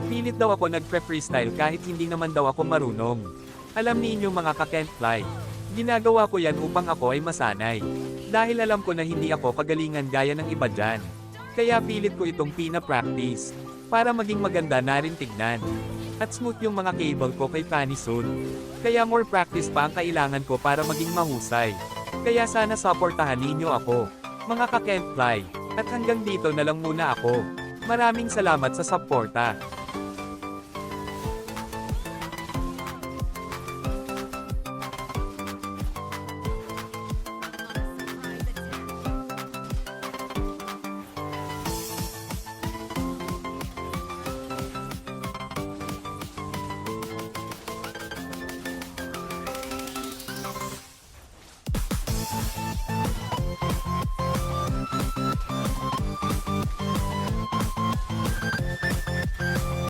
Pilit daw ako nagpre-freestyle kahit hindi naman daw ako marunong. Alam niinyo mga ka-Kentfly, ginagawa ko yan upang ako ay masanay. Dahil alam ko na hindi ako kagalingan gaya ng iba dyan. Kaya pilit ko itong pina-practice, para maging maganda na rin tignan. At smooth yung mga cable ko kay Panisoon. Kaya more practice pa ang kailangan ko para maging mahusay. Kaya sana supportahan ninyo ako, mga ka-Kentfly. At hanggang dito na lang muna ako. Maraming salamat sa suporta.